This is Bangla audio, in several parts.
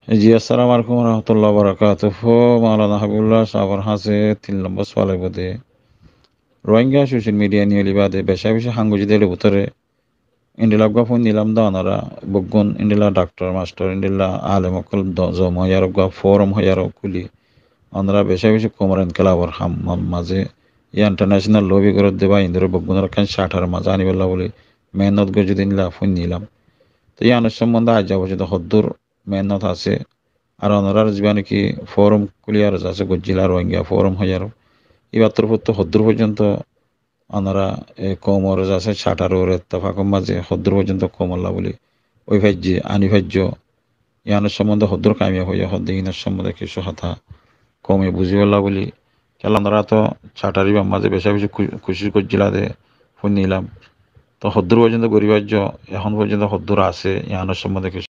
জি, আসসালামু আলাইকুম রহমতুল্লাহ বারাকাতুহু। মাওলানা হাবিবুল্লাহ সাবর হাসে 3 নম্বর সওয়ালের মধ্যে রোহিঙ্গা সোশ্যাল মিডিয়া নিয়ে লিবাদে বেশা বেশি হাঙ্গুজিদের ভিতরে ইন্ডিলাগা ফোন নিলাম দানারা বগুন ইন্ডিলা ডাক্তার মাস্টার ইন্ডিলা আলেম অকল জম হয়ারগা ফোরাম হয়ার কুলি আমরা বেশা বেশি কোমরেন খেলাবার হাম মাঝে ইন্টারন্যাশনাল লবি করে দেবা ইন্দ্র বগুনের কান শাটার মাঝে আনিবেলা বলে মেহনত গজুদিন ফোন নিলাম তো ইয়ানোর সম্বন্ধে আজ যাবো হদ্দুর মেহনত আছে আর অনরার জীবানে কি ফোরাম কুলিয়ার আছে গজ্জিলা রোহিঙ্গা ফোরাম হইয়ার ইবাত্তর পত্র হদ্দুর পর্যন্ত অনরা কমর আছে ছাটার ওর তফাকম মাঝে হদ্দুর পর্যন্ত কমল্লা বলি ওই ভাজ্য আনিভাজ্য ইয়ানের সম্বন্ধে হদ্দুর কামিয়া হইয়া হদ্দিনের সম্বন্ধে কিছু হাতা কমে বুঝিবল্লা বলি খেলা আমরা তো ছাটারি মাঝে বেশা বেশি খুশি গজ্জিলা দে ফোন নিলাম তো হদ্দুর পর্যন্ত গরিবাজ্য এখন পর্যন্ত হদ্দুর আছে ইয়ানের সম্বন্ধে কিছু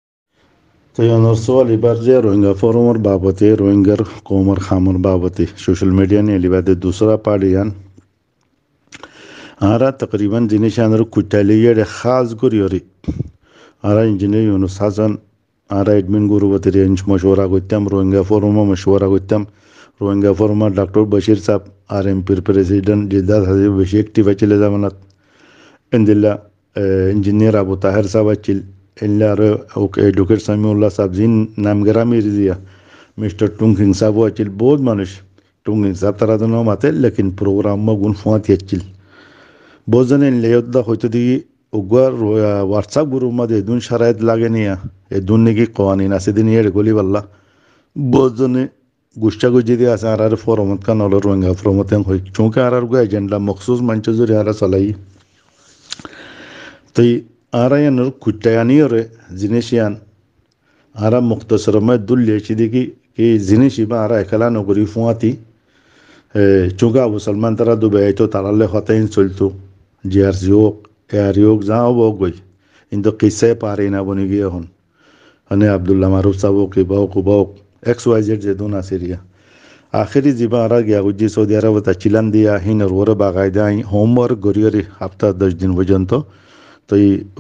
তো ইয়ানোর সওয়াল এবার যে রোহিঙ্গা ফোরামর বাবতে রোহিঙ্গার কোমর খামর বাবতে সোশ্যাল মিডিয়া নিয়ে লিবাদে দুসরা পার্টি ইয়ান আরা তকরিবান জিনিস আনার কুটালিয়ে খাস করিয়রি আরা ইঞ্জিনিয়ার ইউনুস হাসান আরা এডমিন গুরুবতী রেঞ্জ মশওয়ারা করতাম রোহিঙ্গা ফোরামও মশওয়ারা করতাম রোহিঙ্গা ফোরামর ডক্টর বশির সাহেব আর এমপির প্রেসিডেন্ট জিদ্দাত হাজিব বেশি অ্যাক্টিভ আছিল জামানাত ইন্দিল্লা ইঞ্জিনিয়ার আবু তাহের সাহেব আছিল ইল্লা আর এডুকেট সামিউল্লাহ সাহেব জিন নাম গ্রামে দিয়া মিস্টার টুংকিং সাহেব আছিল বহুত মানুষ টুংকিং সাহেব তারা তো মাতে লেকিন প্রোগ্রাম গুণ ফুয়াতি আছিল বহুত জনে লেয়দা হয়তো দি উগার হোয়াটসঅ্যাপ গ্রুপ মাঝে এদুন সারায়ত লাগে নিয়া এদুন নাকি কওয়ানিন আছে দিন এর গলি পাল্লা বহুত জনে গুষ্ঠা গুজি দিয়ে আছে আর ফরমত কান হলো রোহিঙ্গা ফরমত হই চৌকে আর গো এজেন্ডা মখসুস মঞ্চ জুড়ে আর চলাই তাই আর ইয়ানোর কুটায়ানি রে জিনিস ইয়ান আর মুক্তসরময় দুল্লিয়েছি দেখি কি জিনিস ইবা আর একলা নগরী ফুয়াতি চৌকা আবু সলমান তারা দুবাই তো তারালে হতাইন চলতো জিআরসি হোক এয়ারি হোক যা হোক গই কিন্তু কিসাই পারে না বনি গিয়ে হন মানে আবদুল্লাহ মারুফ সাহেব কিবা হোক XYZ যে দোন আসিরিয়া আখেরি জীবা আর গিয়া গুজি সৌদি আরব চিলান দিয়া হিন ওরে বাগাইদা হোমওয়ার্ক গড়িয়রি সপ্তাহ 10 দিন পর্যন্ত তো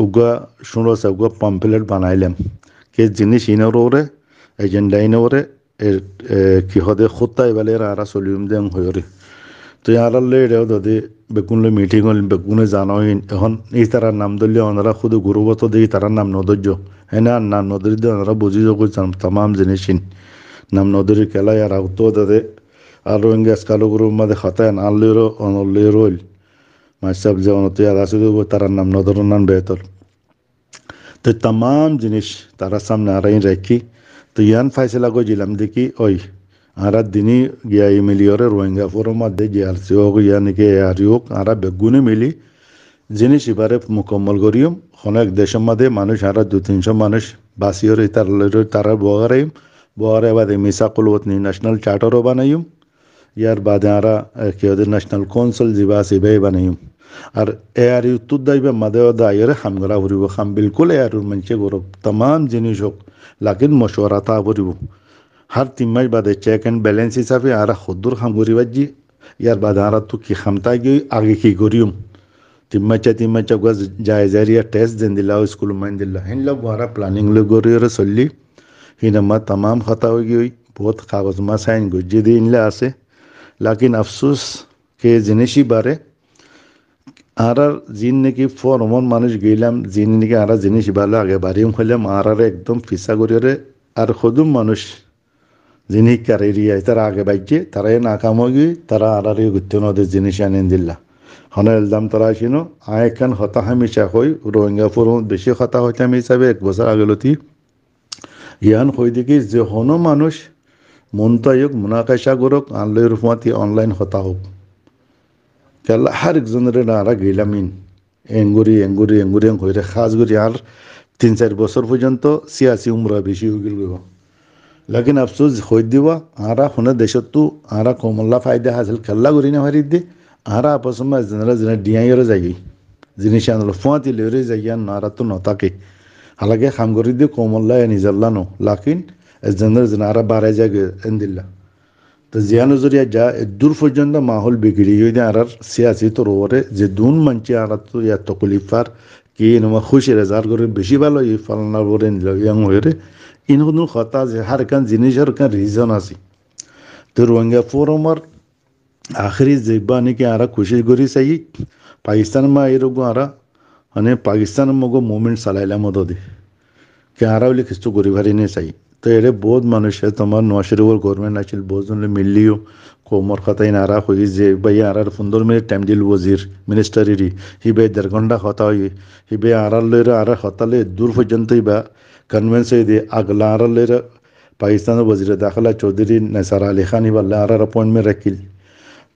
উগা শুনো উগা পাম্পলেট বানাইলাম কে জিনিস ইনর ওরে এজেন্ডা ইন ওরে কি হদে খুত্তাই বলে আর সলিউম দেন হয়রে তো আলালে এটাও দাদি বেগুনলে মিটিং হল বেগুনে জানোইন এখন এই তারার নাম ধরলে ওনারা শুধু গুরুবত দিয়ে তারার নাম নদর্য হ্যাঁ না নাম নদরি দিয়ে ওনারা বুঝি যোগ তাম জিনিসিন নাম নদরি খেলায় আর আউতো দাদে আর রোহিঙ্গা কালো গুরুর মাঝে খাতায় আনলেরও অনলের রইল মাসাব যে অনতে আর আসে তারার নাম নদর নাম বেহতর তো তাম জিনিস তারা সামনে আরাইন রাখি তো ইয়ান ফাইসলা গজিলাম দেখি ওই আরা দিনই গিয়া মিলিয়রে রোহিঙ্গা ফোরাম মধ্যে জিআরসি হোক ইয়া নাকি এআরই হোক আরা বেগুনে মিলি জিনিস এবারে মুকম্মল করিম অনেক দেশের মধ্যে মানুষ আরা 200-300 মানুষ বাসিয়র তারা বগারে বাদে মিসাকুল ওতনি ন্যাশনাল চার্টারও বানাইম ইয়ার বাদে আরা কেউদে ন্যাশনাল কাউন্সিল জিবা সিবাই বানাইম আর এআরই উত্তর দাইবে মাদে দায়ের হামগরা ভরিব হাম বিলকুল এআরুর মঞ্চে গৌরব তাম জিনিস হোক লাকিন মশওয়ারা তা ভরিব हर 3 माह बाद चेक एंड बैलेंस हिसाबे आरा खुदुर हम गरीबाजी यार बाद आरा तो की खमता गई आगे की गरियम 3 माह गज जायजारिया टेस्ट दिन दिला स्कूल में दिला हिन लोग वारा प्लानिंग ले गरियर सल्ली हिनमा तमाम खता हो गई बहुत कागज मा साइन गुजी दी इनले आसे लेकिन अफसोस के जिनिसी बारे आरा जिन ने की फॉर्मन मानुष गइलाम जिन ने की आरा जिनिस बाला आगे बारियम खलाम आरा एकदम फिसा गरियरे আর খুদুম মানুষ যিনি কারেরিয়া তারা আগে বাইছে তারাই নাকাম হয়ে তারা আড়ারে ঘুরতে নদের জিনিস আনেন দিল্লা হন এলদাম তারা আসিনো আয়খান হতা হামিশা হই রোহিঙ্গা ফোরম বেশি হতা হইতাম হিসাবে 1 বছর আগেলতি ইয়ান হই দেখি যে হন মানুষ মন্তায়ক মুনাকাশা করক আনলের রুফাতি অনলাইন হতা হোক কেলা হার একজনের নারা গেলামিন এঙ্গুরি হইরে খাস করি আর 3-4 বছর পর্যন্ত সিয়াসি উমরা বেশি হয়ে গেল लेकिन अफसोस हो दिवा आरा होने देशत्तु आरा कोमल्ला फायदा हासिल कल्ला गुरीने हरिद्दे आरा आपस में जनरा जना डियायर जागी जिनिशान लफाती लेरे जागियान नारा तो नताके हालांकि हम गुरीदे कोमल्ला या निजल्ला नो लेकिन जनरा जनारा बारे जागे इंदिल्ला तो जियानो जरिया जा दूर फजंद माहौल बिगड़ी हुई आरा सियासी तो रोरे जे दून मंचे आरा तो या तकलीफार कि नमा खुशी रजार करे बेशी भालो ये फलना बोरे निलगियां होरे ইনহুনো কথা যে হার কান জিনিসের কান রিজন আছে তো রোহিঙ্গা ফোরামর আখরি যেবা নাকি আরা খুশি করি চাই পাকিস্তান মা এরকম আরা মানে পাকিস্তান মগো মুভমেন্ট চালাইলাম মদদে কে আরা বলে কিছু করি ভারি নে চাই তো এরে বহুত মানুষে তোমার নশরিবর গভর্নমেন্ট আছিল বহুজন মিলিও কোমর খাতাই নারা হই যে ভাই আরার 15 মিনিট টাইম দিল ওজির মিনিস্টারেরই হিবে 1.5 ঘন্টা কথা হই হিবে আরার লইরা আরা হতালে দূর পর্যন্তই বা কনভেন্স দিয়ে আগলা আরার লইরা পাকিস্তানের ওজির দাখলা চৌধুরী নাসার আলী খান হিবাল্লা আরার অ্যাপয়েন্টমেন্ট রাখিল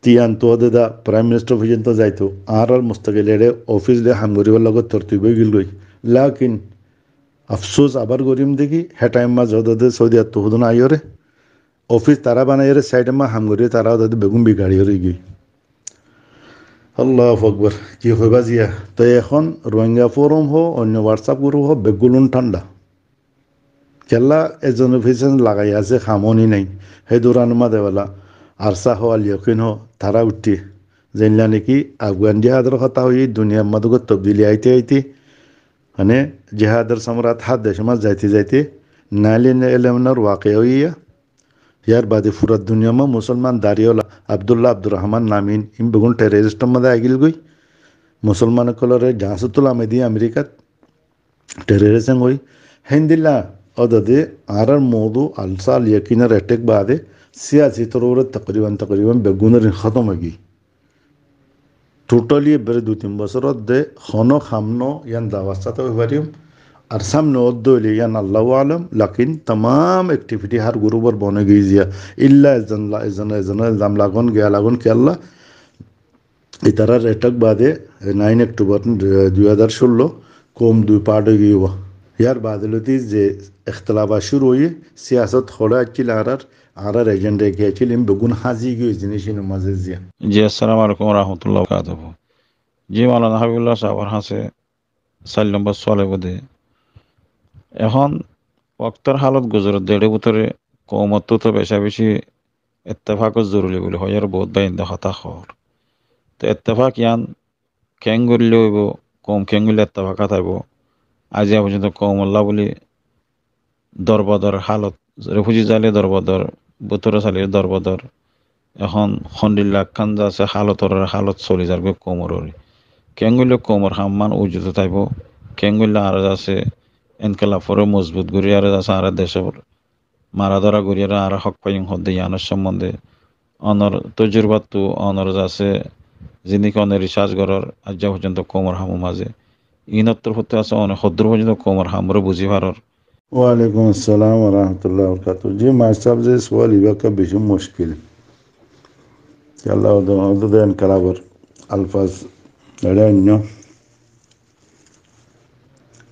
তিয়ান তো দা প্রাইম মিনিস্টার পর্যন্ত যাইতো আর মুস্তাকিল এড়ে অফিস দিয়ে হামগরিবার লগত তরতিব গিল গই লাকিন আফসোস আবার গরিম দেখি হে টাইম মা যদে সৌদি আত হুদন আইরে অফিস তারা বানাই রে সাইড মা হামগরি তারা দাদে বেগুন বিগাড়ি হয়ে গই আল্লাহ আকবর কি হইবা জিয়া তো এখন রোহিঙ্গা ফোরাম হো অন্য হোয়াটসঅ্যাপ গ্রুপ হো বেগুলুন ঠান্ডা কেলা এজন অফিসেন লাগাই আছে খামনি নাই হে দৌরান মা দেওয়ালা আরসা হো আল ইয়কিন হো তারা উঠি জানলা নাকি আফগান জিহাদের কথা হই দুনিয়ার মাদক তবদিলি আইতে আইতে মানে জিহাদের সম্রাট হাত দেশ মাস যাইতে যাইতে নালি এলেমনার ওয়াকে হইয়া ইয়ার বাদে ফুরাত দুনিয়া মা মুসলমান দাঁড়িয়েলা আবদুল্লাহ আব্দুর রহমান নামিন ইম বেগুন টেররিস্টের মধ্যে আগিল গই মুসলমান কলরে জাহাসুতুল আমেদি আমেরিকাত টেররিজম হই হিন্দিল্লা অদদে আরার মৌদু আলসাল ইয়কিনের অ্যাটেক বাদে সিয়াসি তরুর তকরিবান বেগুনের খতম হয়ে টোটালি বেড়ে 2-3 বছর দে খন খামনো ইয়ান দাওয়াস্তাতে পারিম আর সামনে অদ্দইলে ইয়ান আল্লাহ আলম লাকিন তমাম অ্যাক্টিভিটি হার গুরুবর বনে গিয়ে জিয়া ইল্লা এজন জাম লাগন গিয়া লাগন কে আল্লাহ ইতারার অ্যাটাক বাদে 9 অক্টোবর 2016 কম 2 পার্ট হয়ে গিয়ে ইয়ার বাদলতি যে ইখতলাফা শুরু হয়ে সিয়াসত খোলা আছিল আরার এজেন্ডা গিয়েছিল বেগুন হাজি গিয়ে জিনিসের মাঝে জিয়া জি আসসালামু আলাইকুম রহমতুল্লাহ বারাকাতুহু জি মাওলানা হাবিবুল্লাহ সাহেবের হাসে 4 নম্বর সোয়ালে বোধে এখন ওয়াক্তর হালত গুজরত দেড়ে ভিতরে কৌমত তো বেশা বেশি ইত্তেফাক জরুরি বলে হয় আর বহুত বাইন্দা হতা খবর তো ইত্তেফাক ইয়ান কেং গড়লে হইব কম কেং গড়লে ইত্তেফাক থাকব আজি পর্যন্ত কৌমল্লা বলি দরবদর হালত রেফুজি জালে দরবদর বুতরে চালিয়ে দরবদর এখন খন্ডিল্লা খান যা আছে হালত চলি যার কোমরের কেঙ্গুল্য কোমর হাম্মান উজুত থাকব কেঙ্গুল্য আর আছে এনকেলাফরে মজবুত গড়ি আর আছে আর দেশের মারা ধরা গড়িয়ারা আর হক পাইং হদ্দে ইয়ানোর সম্বন্ধে অনর তজুরবাত তো অনর আছে যিনি অনেক রিসার্চ করার আজ পর্যন্ত কোমর হামু মাঝে ইনত্তর হতে আছে অনেক হদ্দুর পর্যন্ত কোমর হামরে বুঝি ভারর ওয়ালাইকুম আসসালাম ওরহমতুল্লাহ বরকাত জি মাস্টার যে সোয়াল ইবাকা বেশি মুশকিল আল্লাহ দেন কালাবর আলফাজ এটা অন্য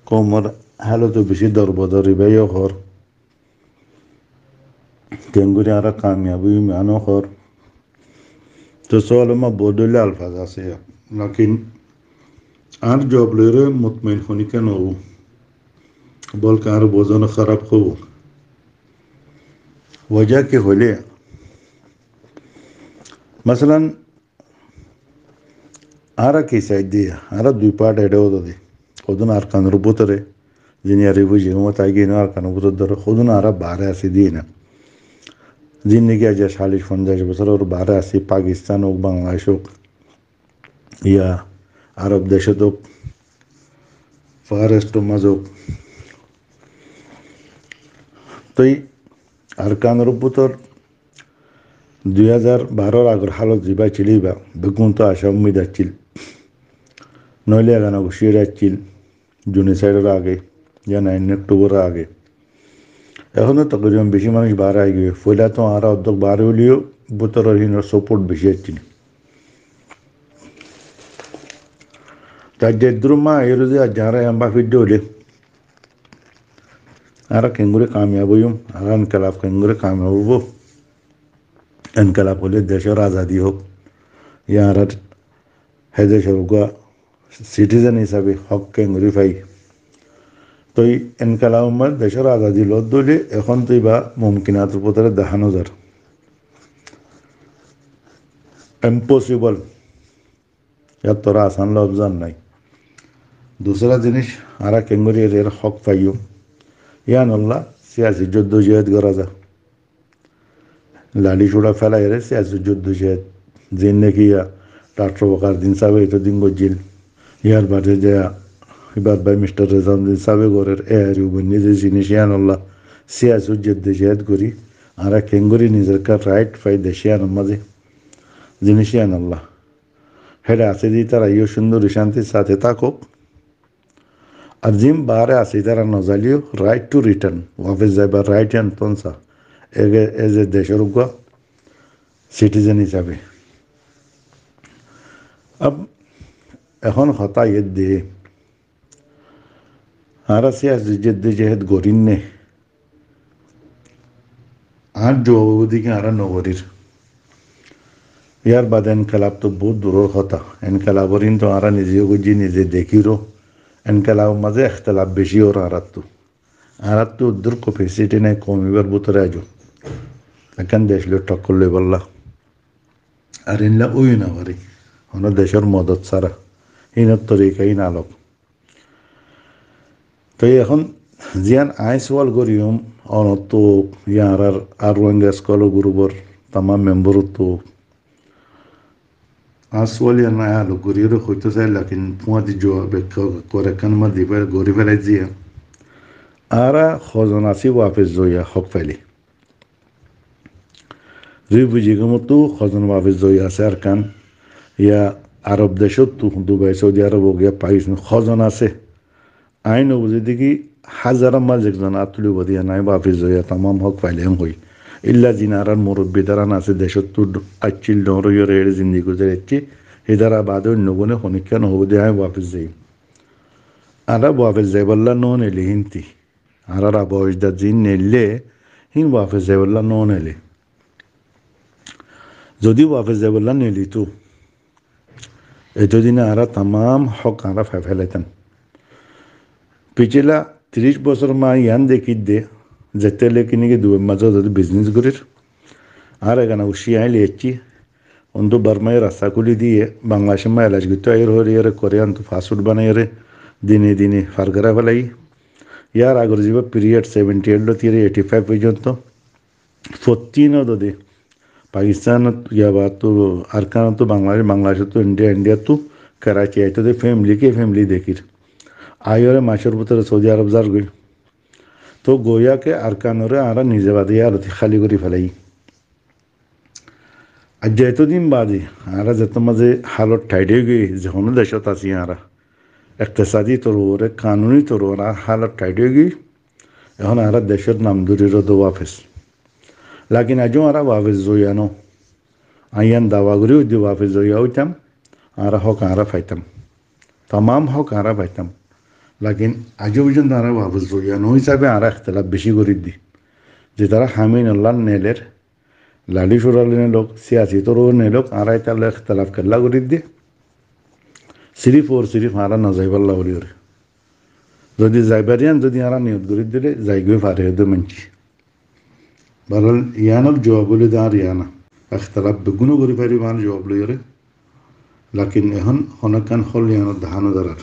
কোমর হালো তো বেশি দরবদর ইবাইও হর কেঙ্গুরি আর কামিয়াবি মানো হর তো সোয়াল মা বদলে আলফাজ আছে লাকিন আর জব লইরে মুতমাইন হনি কেন বলকে আর বোঝানো খারাপ হব वजह के হলে মসলান আরা কি সাইড দিয়ে আরা 2 পার্ট এডেও দে খোদন আর কানের উপরে যিনি আর বুঝি মত আগে না আর কানের উপরে ধরে খোদন আরা 12 আসি দিয়ে না জিন্দেগি আজ 40-50 বছর ওর 12 আসি পাকিস্তান হোক বাংলাদেশ হোক ইয়া আরব দেশে তো ফরেস্ট মাজোক তো আর কানের উপর 2012 আগর হালত জিবাই চিলিবা বেগুন তো আশা উম্মিদ আছিল নইলে এগানা ঘুষিয়ে যাচ্ছিল জুনিসাইডের আগে ইয়া 9 অক্টোবর আগে এখনও তকরিবান বেশি মানুষ বার আই গিয়ে ফলে তো আর অর্ধেক বার হলেও বুতরহীনের সাপোর্ট বেশি আসছিল তার যে দ্রুমা এর যে যারা এম্বা ফিড হলে আর কেঙ্গুরে কামিয়াব হইম আর ইনকালাব কেঙ্গুরে কামিয়াব হবো ইনকালাব হলে দেশের আজাদি হোক ইয়ার হে দেশের সিটিজেন হিসাবে হক কেঙ্গুরি পাই তো ইনকালাব দেশের আজাদি লত দলে এখন তো বা মুমকিনাত উপরে দেখানো যার ইম্পসিবল ইয়ার তোরা আসান লফজান নাই दूसरा জিনিস আর কেঙ্গুরি এর হক পাইও ইয়ান আল্লাহ সিয়াসি যুদ্ধ জিহাদ করা যা লাড়ি ছোড়া ফেলাই রে সিয়াসি যুদ্ধ জিহাদ যে নাকি রাষ্ট্রপকার দিন সাবে এটা দিন গজিল ইয়ার বাদে যে এবার ভাই মিস্টার রেজাউদ্দিন সাবে গরের এয়ারি বন্যে যে জিনিস আল্লাহ সিয়াসি যুদ্ধ জিহাদ করি আর কেঙ্গুরি নিজের কার রাইট পাই দেশিয়ান মাঝে জিনিস আল্লাহ হেডে আছে দি তারা ইয়ে সুন্দর শান্তির সাথে থাকুক আর জিম বাহারে আছে তারা নজালিও রাইট টু রিটার্ন ওয়াফিস যাইবার রাইট অ্যান্ড পন্সা এজ এ দেশের সিটিজেন হিসাবে এখন হতা ইয়ে দিয়ে আর সিয়াসি যুদ্ধে যেহেতু গরিন নে আর জবাবদিকে আর নগরীর ইয়ার বাদ এনকালাব তো বহুত দূরের কথা এনকালাবরিন তো আর নিজেও গুজি নিজে দেখিরও এনকালাব মাঝে এখতলাফ বেশি ওর আর তো উদ্দুর ক্যাপাসিটি নেই কমিবার ভিতরে আজও এখান দেশ লোক টক্কর লই বললা আর ইনলা ওই না পারি ওনার দেশের মদত ছাড়া ইনত তরিকাই না লোক তো এখন জিয়ান আইস ওয়াল করিম অনত ইয়ার আর রোহিঙ্গা স্কল গ্রুপর তামাম মেম্বর তো আসওয়ালিয়া না আলো গরির হইতে চাই লাকিন পুঁয়াদি জবাব করে কান মা দিবে গরি ফেলাই দিয়ে আরা খজন আসি ওয়াফিস জয়া হক ফাইলি দুই বুঝি মতো খজন ওয়াফিস জয়া আছে আর কান ইয়া আরব দেশত তো দুবাই সৌদি আরব গিয়া পাকিস্তান খজন আছে আইন বুঝি দেখি হাজার মাল একজন আতুলি বদিয়া নাই ওয়াফিস জয়া তামাম হক ফাইলে হই ইল্লা জিনারার মুরব্বী দারান আছে দেশত তো আচ্ছিল ডর এর জিন্দি গুজরেছি হিদারা বাদ অন্য গুণে খনিকা নহব দিয়ে আমি ওয়াফিস যাই আর ওয়াফিস যাই বললা নন এলি হিন্তি আর বয়সদা জিন নেলে হিন ওয়াফিস যাই বললা নন এলে যদি ওয়াফিস যাই বললা নেলি তো এতদিনে আর তামাম হক আর ফেলাইতেন পিছিলা 30 বছর মা ইয়ান দেখি দে যেতে লেকিনি দুয়ের মাঝে যদি বিজনেস করির আর এখানে উসি আইলে এসছি অন্ত বার্মায় রাস্তা খুলি দিয়ে বাংলাদেশের মা এলাচ গিয়ে এর হরে এর করে আনত ফাস্টফুড বানাই এর দিনে দিনে ফারগারা ফেলাই ইয়ার আগর যাব পিরিয়ড 78 থেকে 85 পর্যন্ত 14 যদি পাকিস্তান ইয়াবা তো আরকান তো বাংলাদেশ তো ইন্ডিয়া তো করাচি আইতো দে ফ্যামিলি দেখির আয়রে মাসের ভিতরে সৌদি আরব যার গই তো গোয়াকে আরকানরে আর নিজে বাদে আর খালি করে ফেলাই আর যেতদিন বাদে আর যেত মাঝে হালত ঠাইডে গিয়ে যখন দেশত আছি আর একতেসাদি তোর ওরে কানুনি তোর আর হালত ঠাইডে গিয়ে এখন আর দেশের নাম দূরের তো ওয়াফেস লাকিন আজও আর ওয়াফেস জয়ানো আইয়ান দাওয়া করি ওই ওয়াফেস জয়া হইতাম আর হক আর পাইতাম তামাম হক আর পাইতাম লাকিন আজও পর্যন্ত আর ওয়াফেস জয়ানো হিসাবে আর এখতলাফ বেশি করে দি যে তারা হামিন আল্লাহ নেলের লালি সুরালিনে লোক সিয়াসি তোর নেলোক আর তাহলে এখতলাফ কেল্লা করে দিয়ে সিরিফ আর না যাইবাল্লা বলি ওরে যদি যাইবারিয়ান যদি আর নিয়ত করে দিলে যাইগই পারে হয়তো মানছি বারল ইয়ানক জবাব বলে আর ইয়ানা এখতলাফ বেগুনও করে পারি মান জবাব লই ওরে লাকিন এখন হনকান হল ইয়ানত ধানো দাঁড়ার